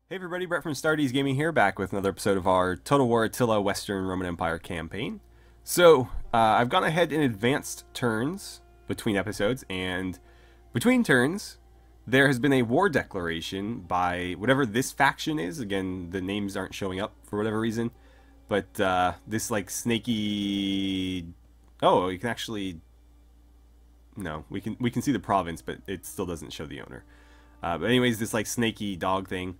Hey everybody, Brett from AstartesGaming here, back with another episode of our Total War Attila Western Roman Empire campaign. So, I've gone ahead and advanced turns between episodes, and between turns, there has been a war declaration by whatever this faction is. Again, the names aren't showing up for whatever reason, but this like snaky... Oh, you can actually... No, we can see the province, but it still doesn't show the owner. But anyways, this like snaky dog thing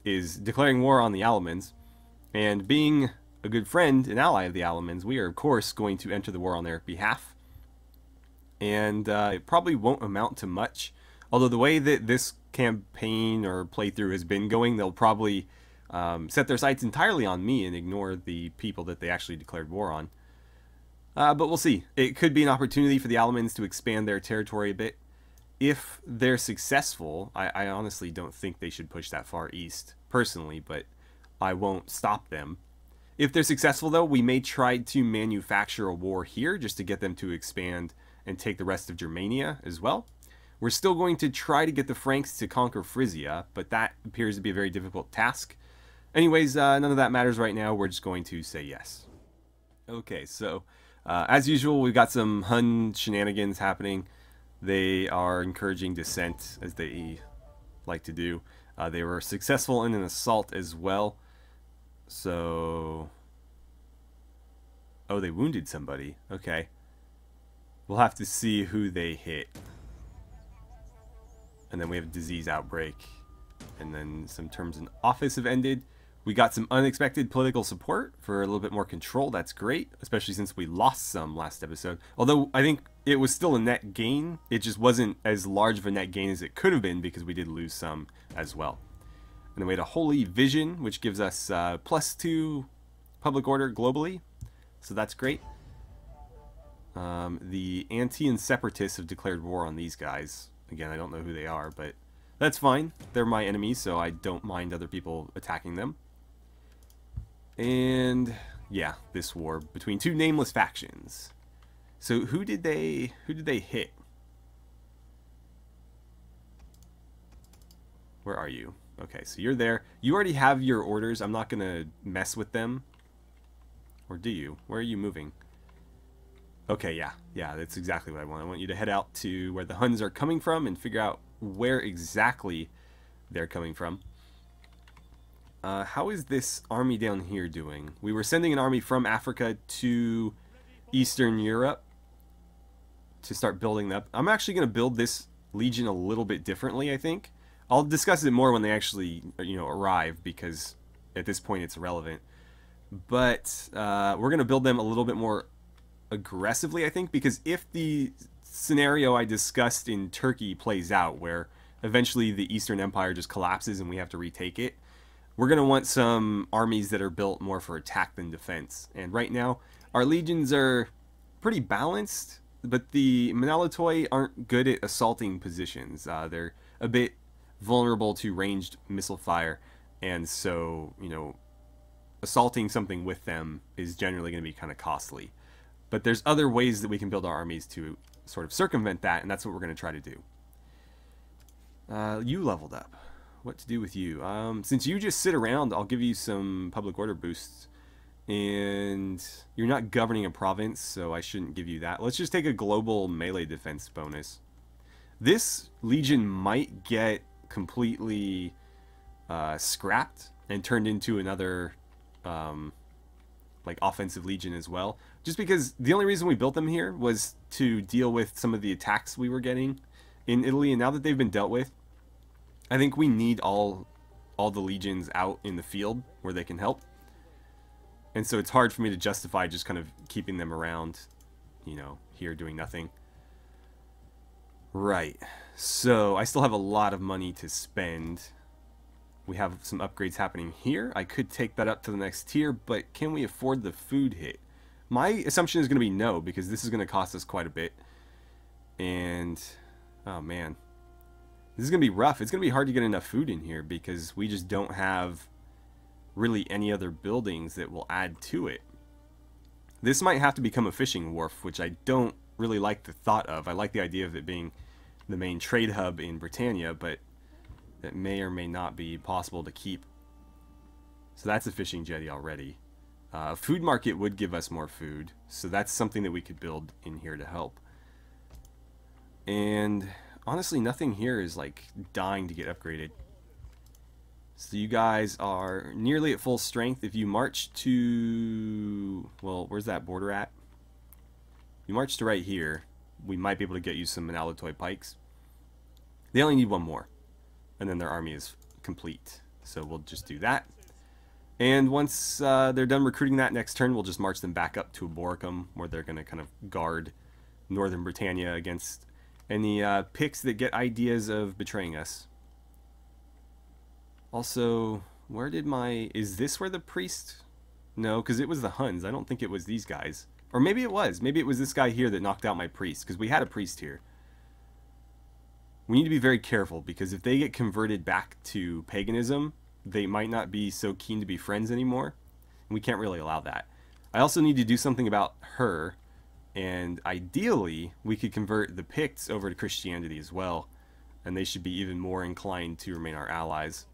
is declaring war on the Alamans, and being a good friend and ally of the Alamans, we are of course going to enter the war on their behalf. And it probably won't amount to much, although the way that this campaign or playthrough has been going, they'll probably set their sights entirely on me and ignore the people that they actually declared war on. But we'll see. It could be an opportunity for the Alamans to expand their territory a bit. If they're successful, I honestly don't think they should push that far east, personally, but I won't stop them. If they're successful, though, we may try to manufacture a war here just to get them to expand and take the rest of Germania as well. We're still going to try to get the Franks to conquer Frisia, but that appears to be a very difficult task. Anyways, none of that matters right now. We're just going to say yes. Okay, so as usual, we've got some Hun shenanigans happening. They are encouraging dissent, as they like to do. They were successful in an assault as well. So... Oh, they wounded somebody. Okay. We'll have to see who they hit. And then we have a disease outbreak. And then some terms in office have ended. We got some unexpected political support for a little bit more control. That's great, especially since we lost some last episode. Although I think it was still a net gain. It just wasn't as large of a net gain as it could have been because we did lose some as well. And then we had a Holy Vision, which gives us +2 public order globally. So that's great. The Anti and Separatists have declared war on these guys. Again, I don't know who they are, but that's fine. They're my enemies, so I don't mind other people attacking them. And yeah, this war between two nameless factions. So who did they hit? Where are you? Okay, so you're there. You already have your orders. I'm not gonna mess with them. Or do you? Where are you moving? Okay, yeah, that's exactly what I want. I want you to head out to where the Huns are coming from and figure out where exactly they're coming from. How is this army down here doing? We were sending an army from Africa to Eastern Europe to start building up. I'm actually going to build this legion a little bit differently, I think. I'll discuss it more when they actually, arrive, because at this point it's irrelevant. But we're going to build them a little bit more aggressively, I think, because if the scenario I discussed in Turkey plays out, where eventually the Eastern Empire just collapses and we have to retake it, we're going to want some armies that are built more for attack than defense. And right now, our legions are pretty balanced, but the Monolithoi aren't good at assaulting positions. They're a bit vulnerable to ranged missile fire, and so, assaulting something with them is generally going to be kind of costly. But there's other ways that we can build our armies to sort of circumvent that, and that's what we're going to try to do. You leveled up. What to do with you? Since you just sit around, I'll give you some public order boosts. And you're not governing a province, so I shouldn't give you that. Let's just take a global melee defense bonus. This legion might get completely scrapped and turned into another like offensive legion as well. Just because the only reason we built them here was to deal with some of the attacks we were getting in Italy, and now that they've been dealt with, I think we need all the legions out in the field where they can help. And so it's hard for me to justify just kind of keeping them around, here doing nothing. Right. So I still have a lot of money to spend. We have some upgrades happening here. I could take that up to the next tier, but can we afford the food hit? My assumption is going to be no, because this is going to cost us quite a bit. And, oh man. This is going to be rough. It's going to be hard to get enough food in here because we just don't have really any other buildings that will add to it. This might have to become a fishing wharf, which I don't really like the thought of. I like the idea of it being the main trade hub in Britannia, but that may or may not be possible to keep. So that's a fishing jetty already. Food market would give us more food, so that's something that we could build in here to help. And honestly, nothing here is like dying to get upgraded. So you guys are nearly at full strength. If you march to, well, where's that border at? You march to right here, we might be able to get you some Manalatoy pikes. They only need one more, and then their army is complete. So we'll just do that. And once they're done recruiting that next turn, we'll just march them back up to Aboricum, where they're going to kind of guard Northern Britannia against any Picts that get ideas of betraying us. Also, where did my... Is this where the priest... No, because it was the Huns. I don't think it was these guys. Or maybe it was. Maybe it was this guy here that knocked out my priest, because we had a priest here. We need to be very careful, because if they get converted back to paganism, they might not be so keen to be friends anymore. And we can't really allow that. I also need to do something about her, and ideally, we could convert the Picts over to Christianity as well, and they should be even more inclined to remain our allies.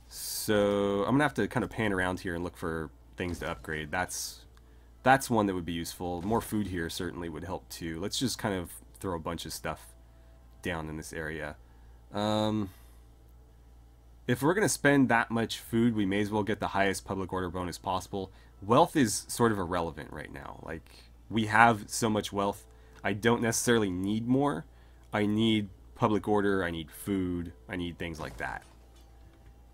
So I'm gonna have to kind of pan around here and look for things to upgrade. That's one that would be useful. More food here certainly would help too. Let's just kind of throw a bunch of stuff down in this area. If we're gonna spend that much food, we may as well get the highest public order bonus possible. Wealth is sort of irrelevant right now. Like, we have so much wealth. I don't necessarily need more. I need public order, I need food, I need things like that.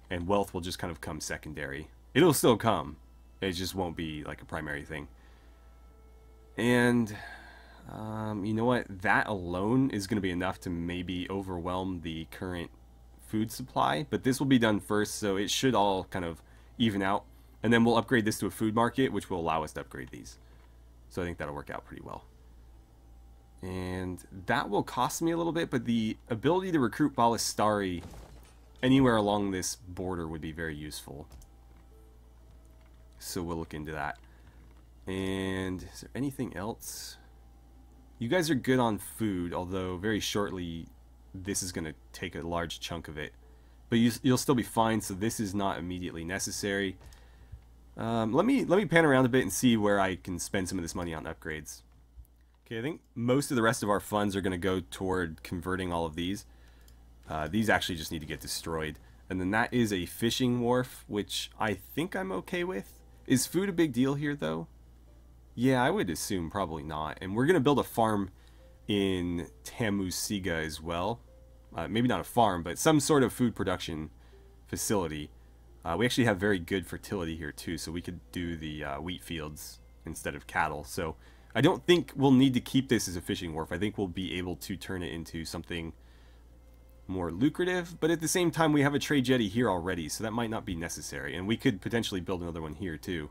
And wealth will just kind of come secondary. It'll still come. It just won't be like a primary thing. And you know what? That alone is going to be enough to maybe overwhelm the current food supply. But this will be done first, so it should all kind of even out. And then we'll upgrade this to a food market, which will allow us to upgrade these. So I think that'll work out pretty well. And that will cost me a little bit, but the ability to recruit Ballistari anywhere along this border would be very useful. So we'll look into that. And is there anything else? You guys are good on food, although very shortly this is going to take a large chunk of it. But you'll still be fine, so this is not immediately necessary. Let me pan around a bit and see where I can spend some of this money on upgrades. Okay, I think most of the rest of our funds are going to go toward converting all of these. These actually just need to get destroyed. And then that is a fishing wharf, which I think I'm okay with. Is food a big deal here, though? Yeah, I would assume probably not. And we're going to build a farm in Tamusiga as well. Maybe not a farm, but some sort of food production facility. We actually have very good fertility here, too, so we could do the wheat fields instead of cattle. So I don't think we'll need to keep this as a fishing wharf. I think we'll be able to turn it into something more lucrative, but at the same time we have a trade jetty here already, so that might not be necessary, and we could potentially build another one here too.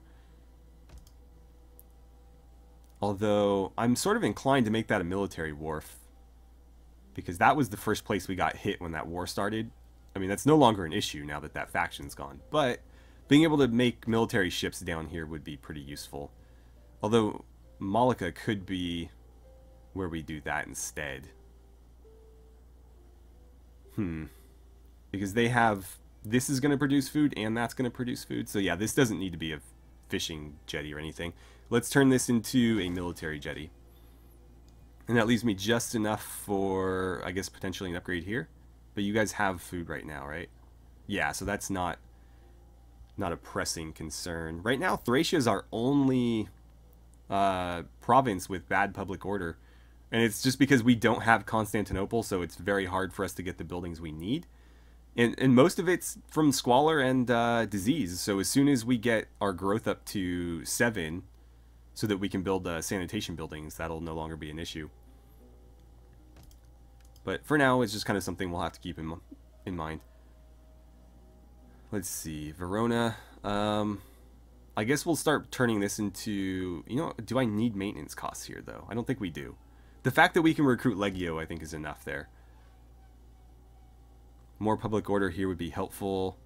Although I'm sort of inclined to make that a military wharf, because that was the first place we got hit when that war started. I mean, that's no longer an issue now that that faction's gone, but being able to make military ships down here would be pretty useful. Although Malika could be where we do that instead. Because they have... This is going to produce food, and that's going to produce food. So yeah, this doesn't need to be a fishing jetty or anything. Let's turn this into a military jetty. And that leaves me just enough for, I guess, potentially an upgrade here. But you guys have food right now, right? Yeah, so that's not a pressing concern. Right now, Thracia is our only province with bad public order. And it's just because we don't have Constantinople, so it's very hard for us to get the buildings we need. And most of it's from squalor and disease. So as soon as we get our growth up to 7, so that we can build sanitation buildings, that'll no longer be an issue. But for now, it's just kind of something we'll have to keep in mind. Let's see, Verona. I guess we'll start turning this into... You know, do I need maintenance costs here, though? I don't think we do. The fact that we can recruit Legio, I think, is enough there. More public order here would be helpful.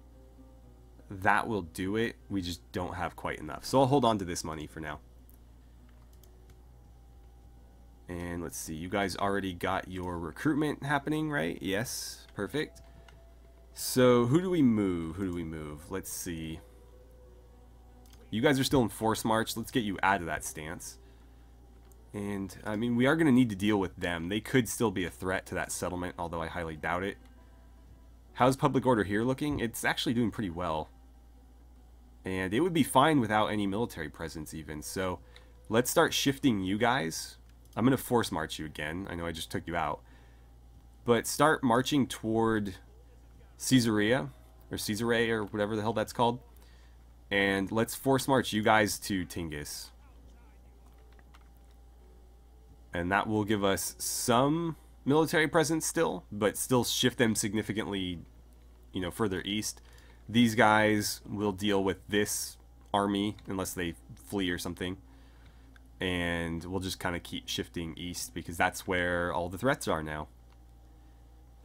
That will do it. We just don't have quite enough. So I'll hold on to this money for now. And let's see, you guys already got your recruitment happening, right? Yes, perfect. So who do we move? Who do we move? Let's see. You guys are still in force march. Let's get you out of that stance. And, I mean, we are going to need to deal with them. They could still be a threat to that settlement, although I highly doubt it. How's public order here looking? It's actually doing pretty well. And it would be fine without any military presence even. So, let's start shifting you guys. I'm going to force march you again. I know I just took you out. But start marching toward Caesarea, or Caesarea, or whatever the hell that's called. And let's force march you guys to Tingis. And that will give us some military presence still, but still shift them significantly, you know, further east. These guys will deal with this army unless they flee or something. And we'll just kind of keep shifting east because that's where all the threats are now.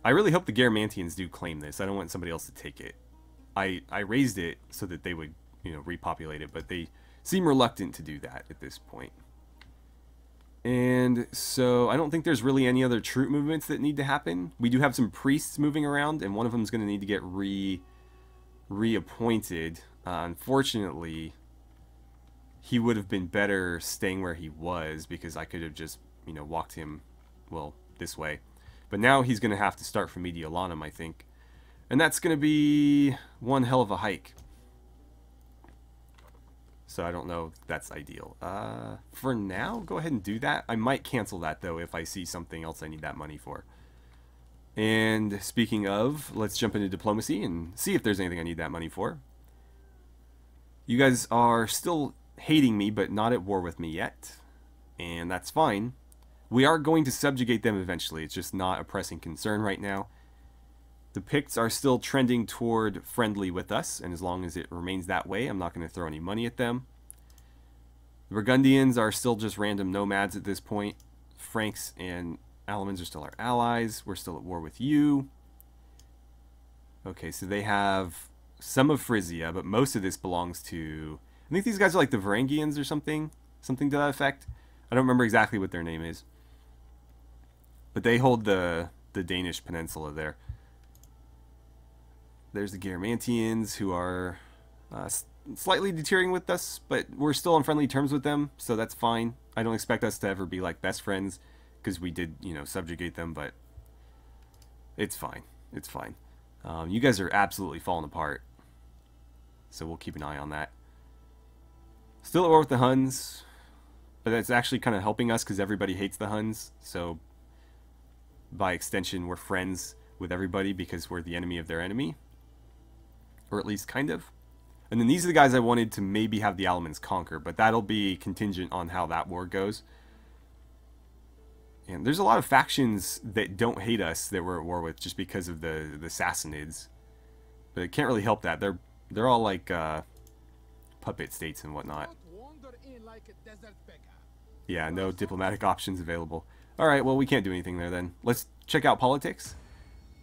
I really hope the Garamantians do claim this. I don't want somebody else to take it. I raised it so that they would, you know, repopulate it, but they seem reluctant to do that at this point. And so I don't think there's really any other troop movements that need to happen. We do have some priests moving around, and one of them is going to need to get reappointed. Unfortunately, he would have been better staying where he was because I could have just, you know, walked him, well, this way. But now he's going to have to start from Mediolanum, I think. And that's going to be one hell of a hike. So I don't know if that's ideal. For now, go ahead and do that. I might cancel that, though, if I see something else I need that money for. And speaking of, let's jump into diplomacy and see if there's anything I need that money for. You guys are still hating me, but not at war with me yet. And that's fine. We are going to subjugate them eventually. It's just not a pressing concern right now. The Picts are still trending toward friendly with us, and as long as it remains that way, I'm not going to throw any money at them. The Burgundians are still just random nomads at this point. Franks and Alamans are still our allies. We're still at war with you. Okay, so they have some of Frisia, but most of this belongs to... I think these guys are like the Varangians or something. Something to that effect. I don't remember exactly what their name is. But they hold the Danish peninsula there. There's the Garamantians, who are slightly deterring with us, but we're still on friendly terms with them, so that's fine. I don't expect us to ever be like best friends, because we did, you know, subjugate them, but it's fine. It's fine. You guys are absolutely falling apart, so we'll keep an eye on that. Still at war with the Huns, but that's actually kind of helping us because everybody hates the Huns, so by extension we're friends with everybody because we're the enemy of their enemy. Or at least kind of. And then these are the guys I wanted to maybe have the Alamans conquer, but that'll be contingent on how that war goes. And there's a lot of factions that don't hate us that we're at war with just because of the Sassanids. But it can't really help that. They're all like puppet states and whatnot. Yeah, no diplomatic options available. Alright, well we can't do anything there then. Let's check out politics.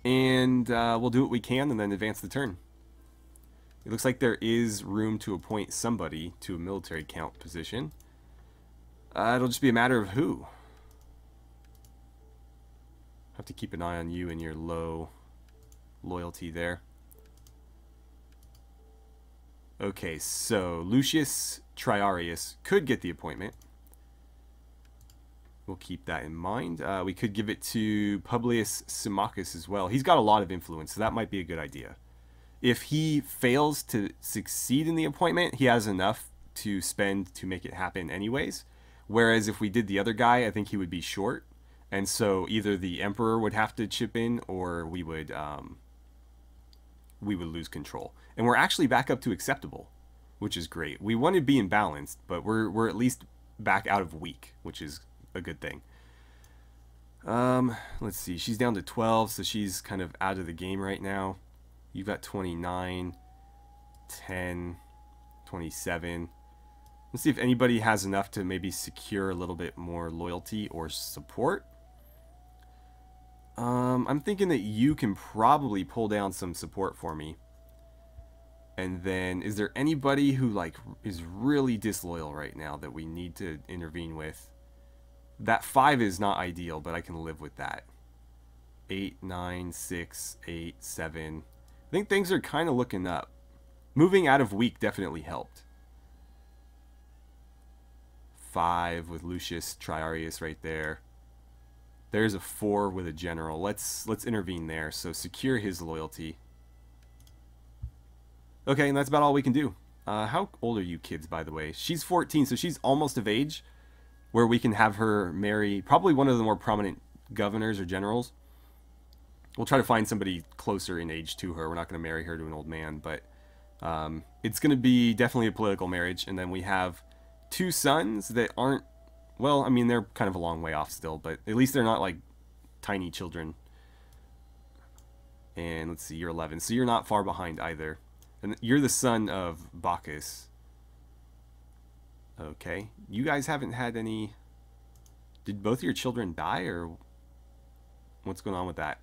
And we'll do what we can and then advance the turn. It looks like there is room to appoint somebody to a military count position. It'll just be a matter of who. Have to keep an eye on you and your low loyalty there. Okay, so Lucius Triarius could get the appointment. We'll keep that in mind. We could give it to Publius Symmachus as well. He's got a lot of influence, so that might be a good idea. If he fails to succeed in the appointment, he has enough to spend to make it happen anyways. Whereas if we did the other guy, I think he would be short. And so either the Emperor would have to chip in, or we would lose control. And we're actually back up to acceptable, which is great. We want to be imbalanced, but we're at least back out of weak, which is a good thing. Let's see. She's down to 12, so she's kind of out of the game right now. You've got 29, 10, 27. Let's see if anybody has enough to maybe secure a little bit more loyalty or support. I'm thinking that you can probably pull down some support for me. And then, is there anybody who like is really disloyal right now that we need to intervene with? That 5 is not ideal, but I can live with that. 8, 9, 6, 8, 7. I think things are kind of looking up. Moving out of weak definitely helped. 5 with Lucius Triarius right there. There's a 4 with a general. Let's intervene there. So secure his loyalty. Okay, and that's about all we can do. How old are you kids, by the way? She's 14, so she's almost of age where we can have her marry probably one of the more prominent governors or generals. We'll try to find somebody closer in age to her. We're not going to marry her to an old man, but it's going to be definitely a political marriage. And then we have 2 sons that aren't, well, I mean, they're kind of a long way off still, but at least they're not like tiny children. And let's see, you're 11, so you're not far behind either. And you're the son of Bacchus. Okay, you guys haven't had any... Did both of your children die, or what's going on with that?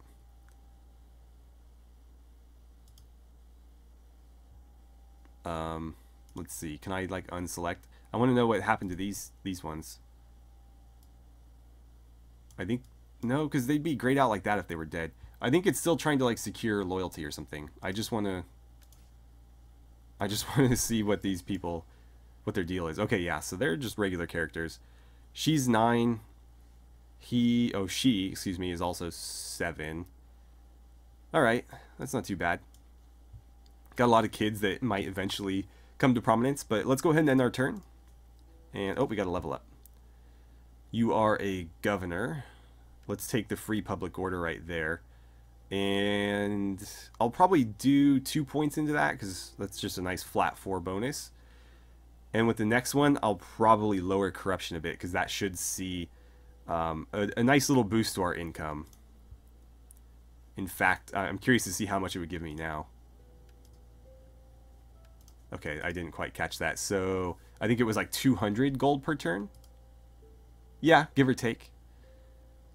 Let's see, can I like unselect? I want to know what happened to these ones. I think, no, because they'd be grayed out like that if they were dead. I think it's still trying to like secure loyalty or something. I just want to see what these people, what their deal is. Okay, yeah, so they're just regular characters. She's 9. She, excuse me, is also 7. Alright, that's not too bad. Got a lot of kids that might eventually come to prominence, but let's go ahead and end our turn. And, oh, we got to level up. You are a governor. Let's take the free public order right there. And I'll probably do 2 points into that because that's just a nice flat 4 bonus. And with the next one, I'll probably lower corruption a bit because that should see a nice little boost to our income. In fact, I'm curious to see how much it would give me now. Okay, I didn't quite catch that. So I think it was like 200 gold per turn. Yeah, give or take.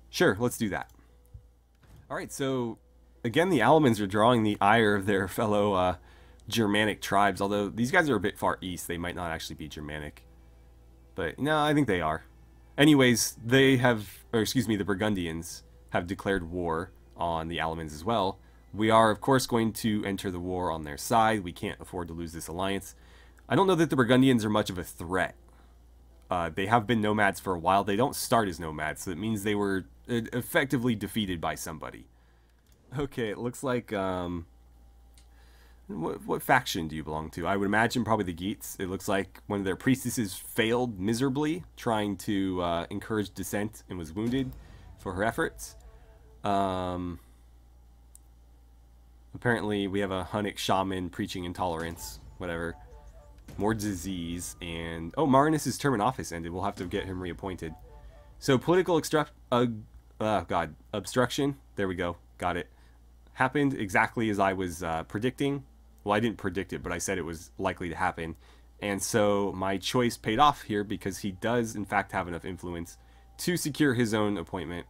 Sure, let's do that. Alright, so again, the Alamans are drawing the ire of their fellow Germanic tribes, although these guys are a bit far east. They might not actually be Germanic. But no, I think they are. Anyways, they have, or excuse me, the Burgundians have declared war on the Alamans as well. We are, of course, going to enter the war on their side. We can't afford to lose this alliance. I don't know that the Burgundians are much of a threat. They have been nomads for a while. They don't start as nomads, so it means they were effectively defeated by somebody. Okay, it looks like... What faction do you belong to? I would imagine probably the Geats. It looks like one of their priestesses failed miserably trying to encourage dissent and was wounded for her efforts. Apparently we have a Hunnic shaman preaching intolerance, whatever. More disease, and... Oh, Marinus' term in office ended. We'll have to get him reappointed. So political obstruction. There we go. Got it. Happened exactly as I was predicting. Well, I didn't predict it, but I said it was likely to happen. And so my choice paid off here because he does, in fact, have enough influence to secure his own appointment.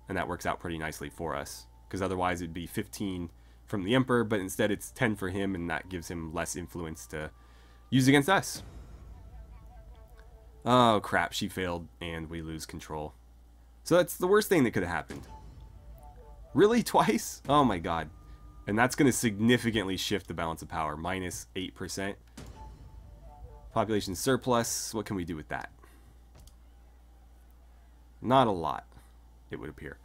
And that works out pretty nicely for us. Because otherwise it'd be 15 from the Emperor, but instead it's 10 for him, and that gives him less influence to use against us. Oh, crap. She failed, and we lose control. So that's the worst thing that could have happened. Really? Twice? Oh, my God. And that's going to significantly shift the balance of power. Minus 8%. Population surplus. What can we do with that? Not a lot, it would appear.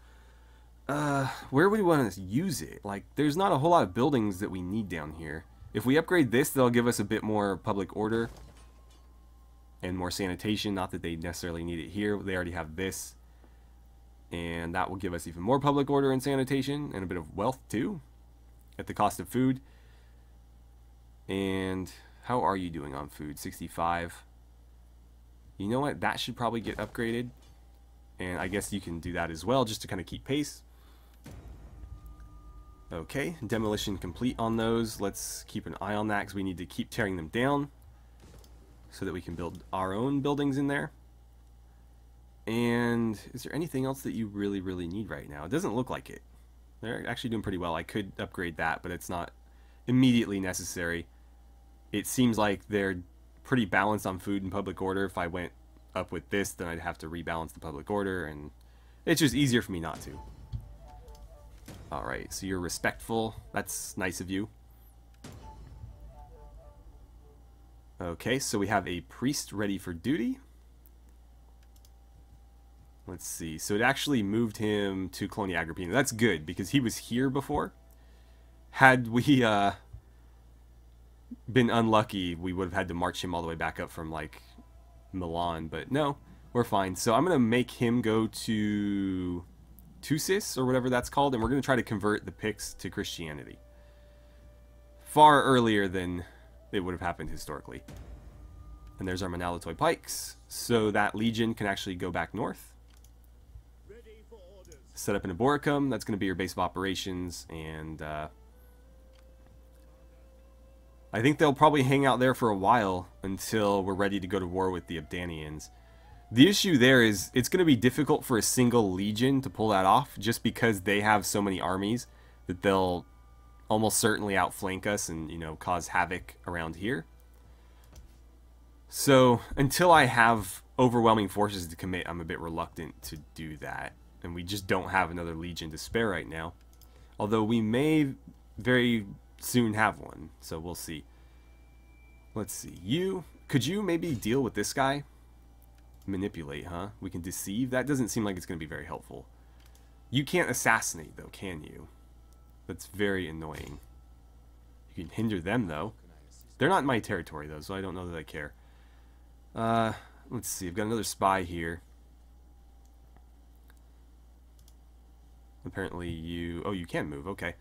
Where would we want to use it? Like, there's not a whole lot of buildings that we need down here. If we upgrade this, they'll give us a bit more public order and more sanitation. Not that they necessarily need it here. They already have this. And that will give us even more public order and sanitation and a bit of wealth too at the cost of food. And how are you doing on food? 65. You know what? That should probably get upgraded. And I guess you can do that as well just to kind of keep pace. Okay, demolition complete on those. Let's keep an eye on that because we need to keep tearing them down so that we can build our own buildings in there. And is there anything else that you really, really need right now? It doesn't look like it. They're actually doing pretty well. I could upgrade that, but it's not immediately necessary. It seems like they're pretty balanced on food and public order if I went up with this, then I'd have to rebalance the public order, and it's just easier for me not to. Alright, so you're respectful. That's nice of you. Okay, so we have a priest ready for duty. Let's see. So it actually moved him to Colonia Agrippina. That's good, because he was here before. Had we been unlucky, we would have had to march him all the way back up from, like, Milan. But no, we're fine. So I'm going to make him go to Tusis, or whatever that's called, and we're going to try to convert the Picts to Christianity. Far earlier than it would have happened historically. And there's our Monalitoi Pikes. So that legion can actually go back north. Set up in Eboracum. That's going to be your base of operations, and I think they'll probably hang out there for a while until we're ready to go to war with the Abdanians. The issue there is it's going to be difficult for a single legion to pull that off, just because they have so many armies that they'll almost certainly outflank us and, you know, cause havoc around here. So until I have overwhelming forces to commit, I'm a bit reluctant to do that. And we just don't have another legion to spare right now. Although we may very soon have one, so we'll see. Let's see. Could you maybe deal with this guy? Manipulate, huh? We can deceive? That doesn't seem like it's going to be very helpful. You can't assassinate, though, can you? That's very annoying. You can hinder them, though. They're not in my territory, though, so I don't know that I care. Let's see. I've got another spy here. Apparently you... Oh, you can move. Okay.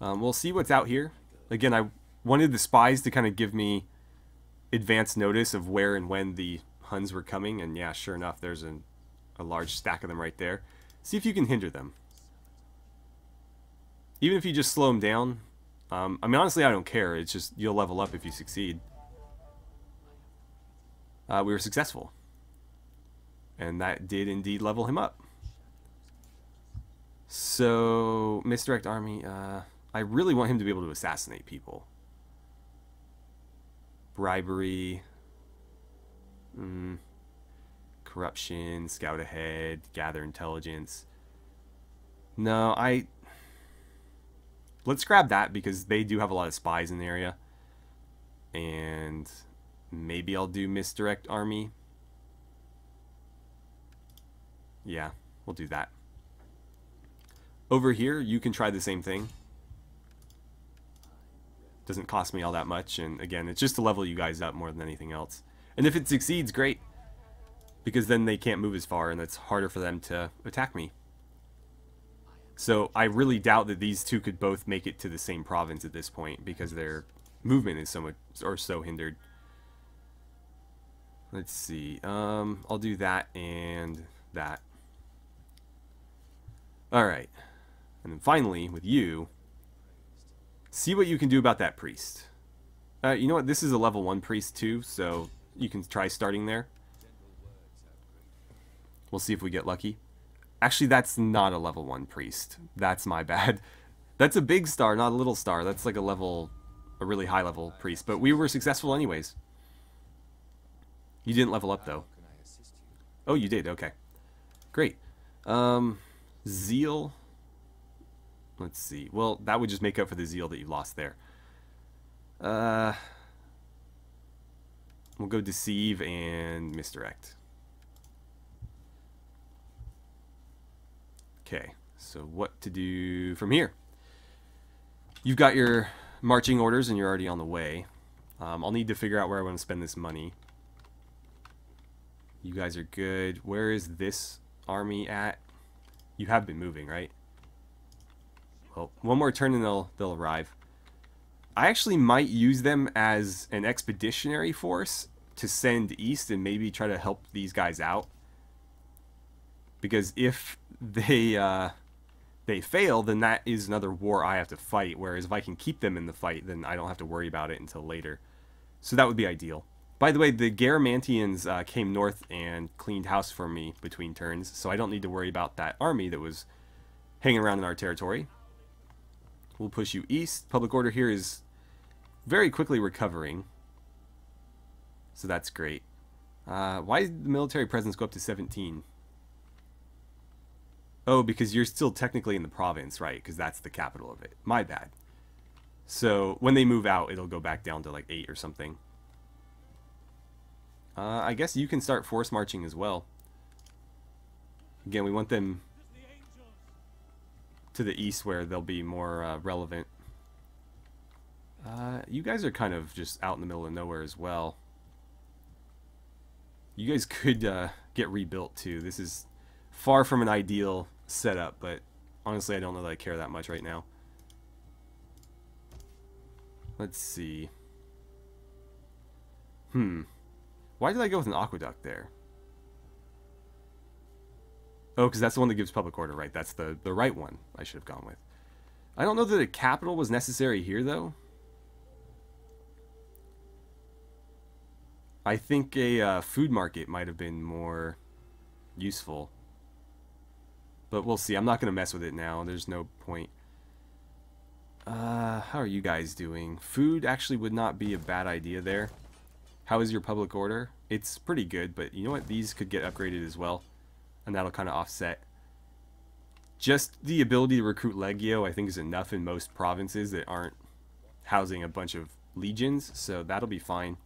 We'll see what's out here. Again, I wanted the spies to kind of give me advance notice of where and when the Huns were coming. And yeah, sure enough, there's a large stack of them right there. See if you can hinder them. Even if you just slow them down. I mean, honestly, I don't care. It's just you'll level up if you succeed. We were successful. And that did indeed level him up. So, misdirect army, I really want him to be able to assassinate people. Bribery. Corruption, scout ahead, gather intelligence. No, let's grab that because they do have a lot of spies in the area. And maybe I'll do misdirect army. Yeah, we'll do that. Over here, you can try the same thing. Doesn't cost me all that much, and again, it's just to level you guys up more than anything else. And if it succeeds, great. Because then they can't move as far, and it's harder for them to attack me. So I really doubt that these two could both make it to the same province at this point, because their movement is so much, or so hindered. Let's see. I'll do that and that. Alright. And then finally, with you, see what you can do about that priest. You know what? This is a level 1 priest too, so you can try starting there. We'll see if we get lucky. Actually, that's not a level 1 priest. That's my bad. That's a big star, not a little star. That's like a really high level priest. But we were successful anyways. You didn't level up though. Oh, you did. Okay. Great. Zeal. Let's see. Well, that would just make up for the zeal that you lost there. We'll go deceive and misdirect. Okay, so what to do from here? You've got your marching orders and you're already on the way. I'll need to figure out where I want to spend this money. You guys are good. Where is this army at? You have been moving, right? Well, one more turn and they'll arrive. I actually might use them as an expeditionary force to send east and maybe try to help these guys out. Because if they fail, then that is another war I have to fight. Whereas if I can keep them in the fight, then I don't have to worry about it until later. So that would be ideal. By the way, the Garamantians came north and cleaned house for me between turns, so I don't need to worry about that army that was hanging around in our territory. We'll push you east. Public order here is very quickly recovering, so that's great. Why did the military presence go up to 17? Oh, because you're still technically in the province, right? Because that's the capital of it. My bad. So when they move out, it'll go back down to like 8 or something. I guess you can start force marching as well. Again, we want them to the east where they'll be more relevant. You guys are kind of just out in the middle of nowhere as well. You guys could get rebuilt too. This is far from an ideal setup, but honestly I don't know that I care that much right now. Let's see. Why did I go with an aqueduct there? Oh, because that's the one that gives public order, right? That's the right one I should have gone with. I don't know that a capital was necessary here, though. I think a food market might have been more useful. But we'll see. I'm not going to mess with it now. There's no point. How are you guys doing? Food actually would not be a bad idea there. How is your public order? It's pretty good, but you know what? These could get upgraded as well. And that'll kind of offset. Just the ability to recruit Legio, I think, is enough in most provinces that aren't housing a bunch of legions, so that'll be fine.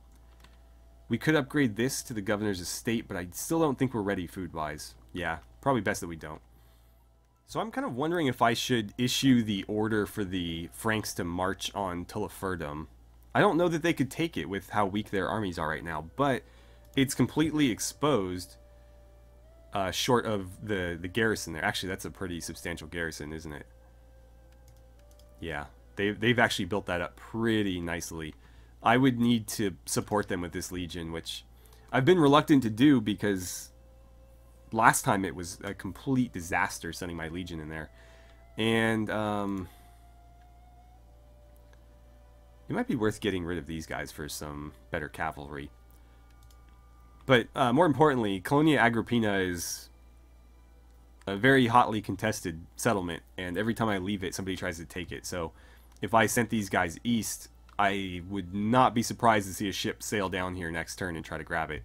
We could upgrade this to the governor's estate, but I still don't think we're ready food-wise. Yeah, probably best that we don't. So I'm kind of wondering if I should issue the order for the Franks to march on Tulliferdum. I don't know that they could take it with how weak their armies are right now, but it's completely exposed short of the garrison there. Actually, that's a pretty substantial garrison, isn't it? Yeah, they've actually built that up pretty nicely. I would need to support them with this legion, which I've been reluctant to do because last time it was a complete disaster sending my legion in there. And it might be worth getting rid of these guys for some better cavalry. But more importantly, Colonia Agrippina is a very hotly contested settlement, and every time I leave it, somebody tries to take it. So if I sent these guys east, I would not be surprised to see a ship sail down here next turn and try to grab it.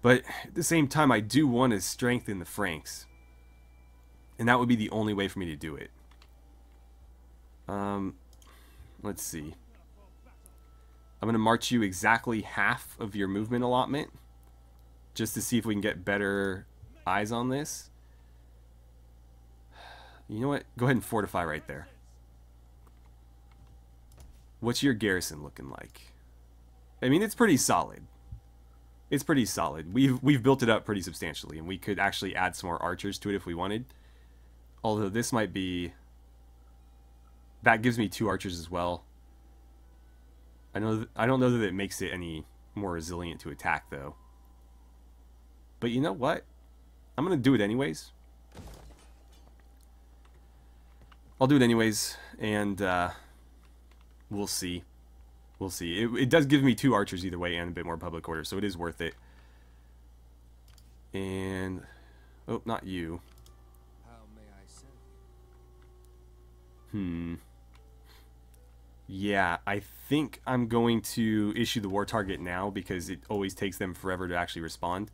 But at the same time, I do want to strengthen the Franks. And that would be the only way for me to do it. Let's see. I'm going to march you exactly half of your movement allotment. Just to see if we can get better eyes on this. You know what? Go ahead and fortify right there. What's your garrison looking like? I mean, it's pretty solid. It's pretty solid. We've built it up pretty substantially, and we could actually add some more archers to it if we wanted. Although this might be... That gives me 2 archers as well. I don't know that it makes it any more resilient to attack, though. But you know what? I'm going to do it anyways. I'll do it anyways, and we'll see. We'll see. It does give me 2 archers either way and a bit more public order, so it is worth it. And... Oh, not you. How may I serve you? Yeah, I think I'm going to issue the war target now because it always takes them forever to actually respond.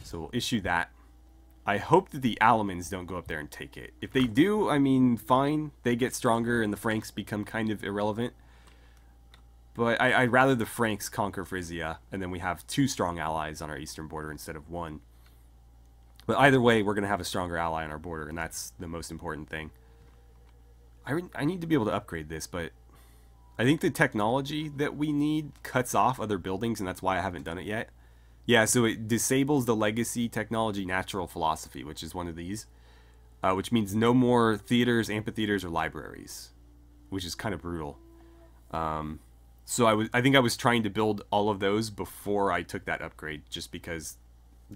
So we'll issue that. I hope that the Alamans don't go up there and take it. If they do, I mean, fine. They get stronger and the Franks become kind of irrelevant. But I'd rather the Franks conquer Frisia, and then we have 2 strong allies on our eastern border instead of 1. But either way, we're going to have a stronger ally on our border, and that's the most important thing. I need to be able to upgrade this, but I think the technology that we need cuts off other buildings, and that's why I haven't done it yet. Yeah, so it disables the legacy technology natural philosophy, which is one of these, which means no more theaters, amphitheaters, or libraries, which is kind of brutal. So I think I was trying to build all of those before I took that upgrade, just because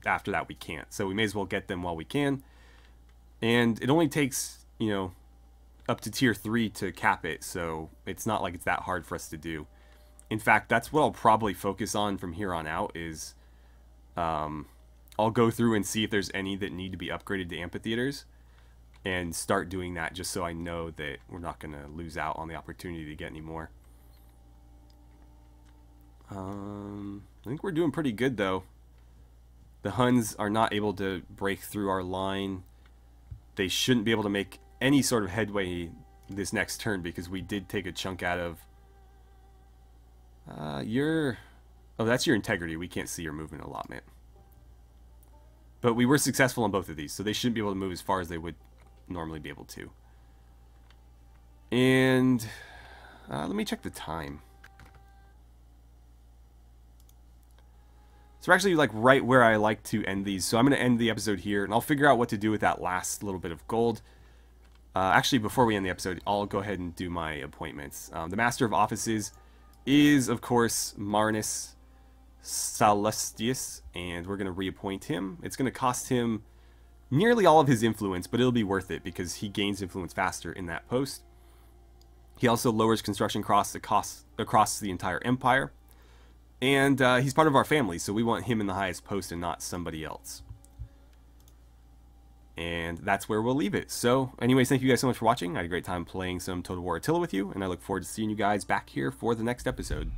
after that we can't. So we may as well get them while we can. And it only takes, you know, up to tier 3 to cap it, so it's not like it's that hard for us to do. In fact, that's what I'll probably focus on from here on out is I'll go through and see if there's any that need to be upgraded to amphitheaters and start doing that just so I know that we're not going to lose out on the opportunity to get any more. I think we're doing pretty good, though. The Huns are not able to break through our line. They shouldn't be able to make any sort of headway this next turn because we did take a chunk out of... Oh, that's your integrity. We can't see your movement allotment. But we were successful on both of these, so they shouldn't be able to move as far as they would normally be able to. And let me check the time. So we're actually like right where I like to end these. So I'm going to end the episode here, and I'll figure out what to do with that last little bit of gold. Actually, before we end the episode, I'll go ahead and do my appointments. The Master of Offices is, of course, Marnus Sallustius, and we're going to reappoint him. It's going to cost him nearly all of his influence, but it'll be worth it because he gains influence faster in that post. He also lowers construction costs across the entire empire. And he's part of our family, so we want him in the highest post and not somebody else. And that's where we'll leave it. So, anyways, thank you guys so much for watching. I had a great time playing some Total War Attila with you, and I look forward to seeing you guys back here for the next episode.